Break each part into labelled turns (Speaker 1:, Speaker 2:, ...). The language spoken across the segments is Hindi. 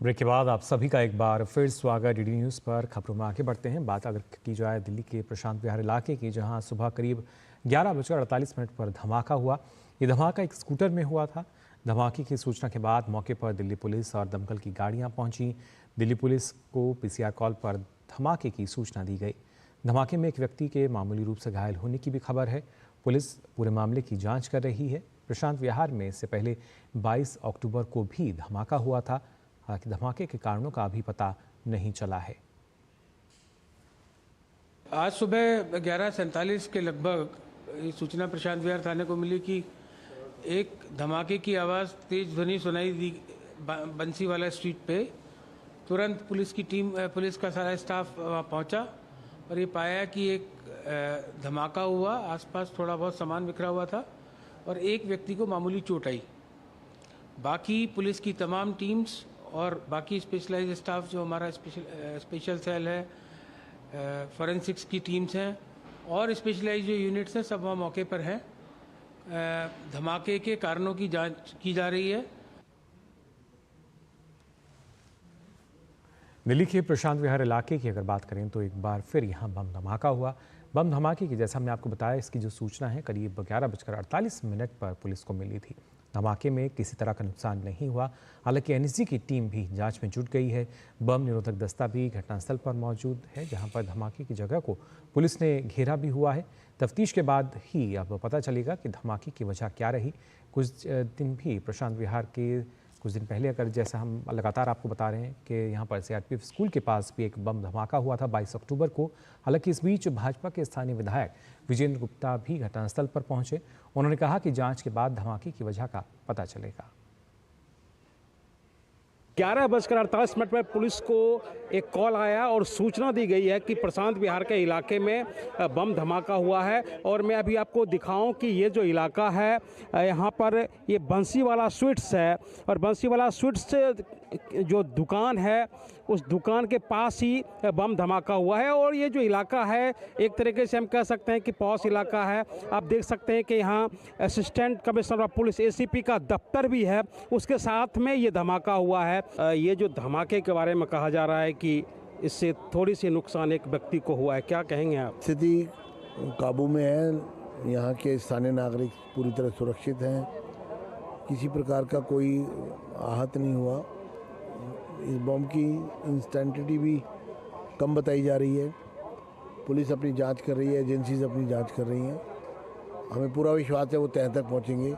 Speaker 1: ब्रेक के बाद आप सभी का एक बार फिर स्वागत डीडी न्यूज़ पर। खबरों में आगे बढ़ते हैं। बात अगर की जाए दिल्ली के प्रशांत विहार इलाके की, जहां सुबह करीब 11:48 पर धमाका हुआ। ये धमाका एक स्कूटर में हुआ था। धमाके की सूचना के बाद मौके पर दिल्ली पुलिस और दमकल की गाड़ियां पहुंची। दिल्ली पुलिस को पीसीआर कॉल पर धमाके की सूचना दी गई। धमाके में एक व्यक्ति के मामूली रूप से घायल होने की भी खबर है। पुलिस पूरे मामले की जाँच कर रही है। प्रशांत विहार में इससे पहले 22 अक्टूबर को भी धमाका हुआ था। हालांकि धमाके के कारणों का अभी पता नहीं चला है।
Speaker 2: आज सुबह 11:47 के लगभग ये सूचना प्रशांत विहार थाने को मिली कि एक धमाके की आवाज़ तेज ध्वनि सुनाई दी बंसीवाला स्ट्रीट पे। तुरंत पुलिस का सारा स्टाफ वहाँ पहुँचा और ये पाया कि एक धमाका हुआ। आसपास थोड़ा बहुत सामान बिखरा हुआ था और एक व्यक्ति को मामूली चोट आई। बाकी पुलिस की तमाम टीम्स और बाकी स्पेशलाइज स्टाफ जो हमारा स्पेशल सेल है, फॉरेंसिक्स की टीम्स हैं और स्पेशलाइज जो यूनिट्स हैं, सब वहाँ मौके पर हैं। धमाके के कारणों की जांच की जा रही है।
Speaker 1: दिल्ली के प्रशांत विहार इलाके की अगर बात करें तो एक बार फिर यहाँ बम धमाका हुआ। बम धमाके की, जैसा हमने आपको बताया, इसकी जो सूचना है करीब 11:48 पर पुलिस को मिली थी। धमाके में किसी तरह का नुकसान नहीं हुआ। हालांकि एनएसजी की टीम भी जांच में जुट गई है। बम निरोधक दस्ता भी घटनास्थल पर मौजूद है, जहां पर धमाके की जगह को पुलिस ने घेरा भी हुआ है। तफ्तीश के बाद ही अब पता चलेगा कि धमाके की वजह क्या रही। कुछ दिन पहले अगर जैसा हम लगातार आपको बता रहे हैं कि यहाँ पर सीआरपीएफ स्कूल के पास भी एक बम धमाका हुआ था 22 अक्टूबर को। हालांकि इस बीच भाजपा के स्थानीय विधायक विजेंद्र गुप्ता भी घटनास्थल पर पहुंचे। उन्होंने कहा कि जांच के बाद धमाके की वजह का पता चलेगा।
Speaker 3: 11:48 पर पुलिस को एक कॉल आया और सूचना दी गई है कि प्रशांत विहार के इलाके में बम धमाका हुआ है। और मैं अभी आपको दिखाऊं कि ये जो इलाका है, यहाँ पर ये बंसीवाला स्वीट्स है और बंसीवाला स्वीट्स जो दुकान है, उस दुकान के पास ही बम धमाका हुआ है। और ये जो इलाका है, एक तरीके से हम कह सकते हैं कि पॉश इलाका है। आप देख सकते हैं कि यहाँ assistant commissioner of police ACP का दफ्तर भी है, उसके साथ में ये धमाका हुआ है। ये जो धमाके के बारे में कहा जा रहा है कि इससे थोड़ी सी नुकसान एक व्यक्ति को हुआ है, क्या कहेंगे आप?
Speaker 4: स्थिति काबू में है। यहाँ के स्थानीय नागरिक पूरी तरह सुरक्षित हैं। किसी प्रकार का कोई आहत नहीं हुआ। इस बम की इंस्टेंटिटी भी कम बताई जा रही है। पुलिस अपनी जांच कर रही है, एजेंसीज अपनी जांच कर रही हैं। हमें पूरा विश्वास है वो तह तक पहुँचेंगे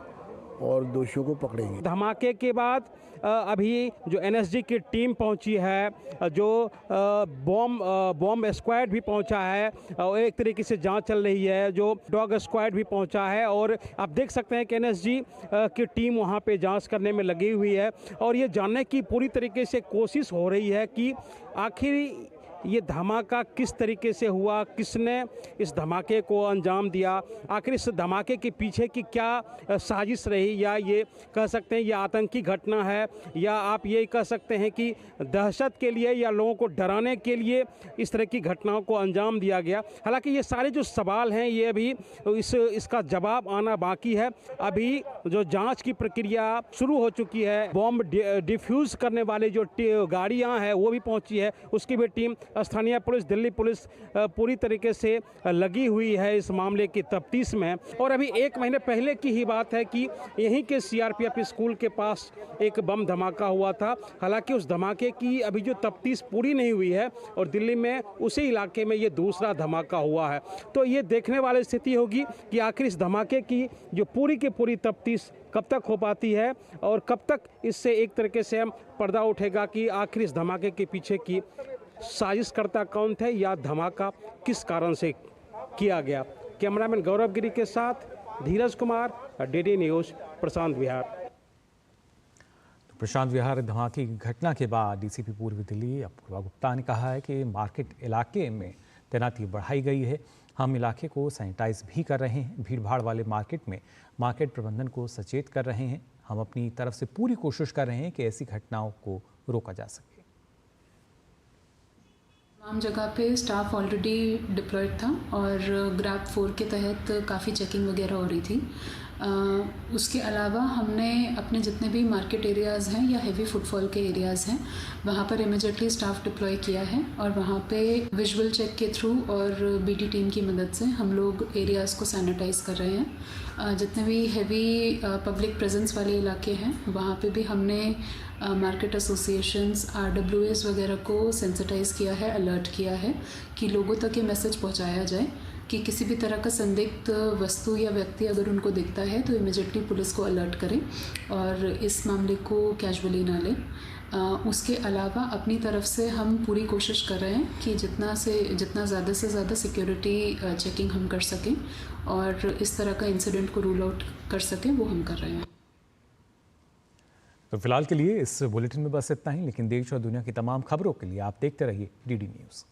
Speaker 4: और दोषियों को पकड़ेंगे।
Speaker 3: धमाके के बाद अभी जो एनएसजी की टीम पहुंची है, जो बॉम्ब स्क्वाड भी पहुंचा है और एक तरीके से जांच चल रही है, जो डॉग स्क्वाड भी पहुंचा है। और आप देख सकते हैं कि एनएसजी की टीम वहां पे जांच करने में लगी हुई है और ये जानने की पूरी तरीके से कोशिश हो रही है कि आखिर ये धमाका किस तरीके से हुआ, किसने इस धमाके को अंजाम दिया, आखिर इस धमाके के पीछे की क्या साजिश रही, या ये कह सकते हैं ये आतंकी घटना है, या आप ये कह सकते हैं कि दहशत के लिए या लोगों को डराने के लिए इस तरह की घटनाओं को अंजाम दिया गया। हालांकि ये सारे जो सवाल हैं, ये अभी इसका जवाब आना बाकी है। अभी जो जाँच की प्रक्रिया शुरू हो चुकी है। बॉम्ब डिफ्यूज़ करने वाले जो गाड़ियाँ हैं वो भी पहुँची है, उसकी भी टीम, स्थानीय पुलिस, दिल्ली पुलिस पूरी तरीके से लगी हुई है इस मामले की तफ्तीश में। और अभी 1 महीने पहले की ही बात है कि यहीं के सीआरपीएफ स्कूल के पास एक बम धमाका हुआ था। हालांकि उस धमाके की अभी जो तफ्तीश पूरी नहीं हुई है और दिल्ली में उसी इलाके में ये दूसरा धमाका हुआ है। तो ये देखने वाली स्थिति होगी कि आखिर इस धमाके की जो पूरी की पूरी तफ्तीश कब तक हो पाती है और कब तक इससे एक तरीके से हम पर्दा उठेगा कि आखिर इस धमाके के पीछे की साजिशकर्ता कौन थे या धमाका किस कारण से किया गया। कैमरामैन गौरव गिरी के साथ धीरज कुमार, डीडी न्यूज़, प्रशांत विहार।
Speaker 1: प्रशांत विहार धमाके की घटना के बाद डीसीपी पूर्वी दिल्ली अपूर्वा गुप्ता ने कहा है कि मार्केट इलाके में तैनाती बढ़ाई गई है। हम इलाके को सैनिटाइज भी कर रहे हैं। भीड़भाड़ वाले मार्केट में मार्केट प्रबंधन को सचेत कर रहे हैं। हम अपनी तरफ से पूरी कोशिश कर रहे हैं कि ऐसी घटनाओं को रोका जा सके।
Speaker 5: तमाम जगह पे स्टाफ ऑलरेडी डिप्लॉयड था और ग्रैब 4 के तहत काफ़ी चेकिंग वगैरह हो रही थी। उसके अलावा हमने अपने जितने भी मार्केट एरियाज़ हैं या हेवी फुटफॉल के एरियाज़ हैं वहाँ पर इमीडिएटली स्टाफ डिप्लॉय किया है और वहाँ पे विजुअल चेक के थ्रू और बीटी टीम की मदद से हम लोग एरियाज़ को सैनिटाइज कर रहे हैं। जितने भी हेवी पब्लिक प्रेजेंस वाले इलाके हैं वहाँ पे भी हमने मार्केट एसोसिएशंस RWAs वगैरह को सेंसिटाइज किया है, अलर्ट किया है कि लोगों तक ये मैसेज पहुँचाया जाए कि किसी भी तरह का संदिग्ध वस्तु या व्यक्ति अगर उनको दिखता है तो इमीडिएटली पुलिस को अलर्ट करें और इस मामले को कैजुअली ना लें। उसके अलावा अपनी तरफ से हम पूरी कोशिश कर रहे हैं कि जितना ज़्यादा से ज़्यादा सिक्योरिटी चेकिंग हम कर सकें और इस तरह का इंसिडेंट को रूल आउट कर सकें, वो हम कर रहे हैं।
Speaker 1: तो फिलहाल के लिए इस बुलेटिन में बस इतना ही, लेकिन देश और दुनिया की तमाम खबरों के लिए आप देखते रहिए DD न्यूज़।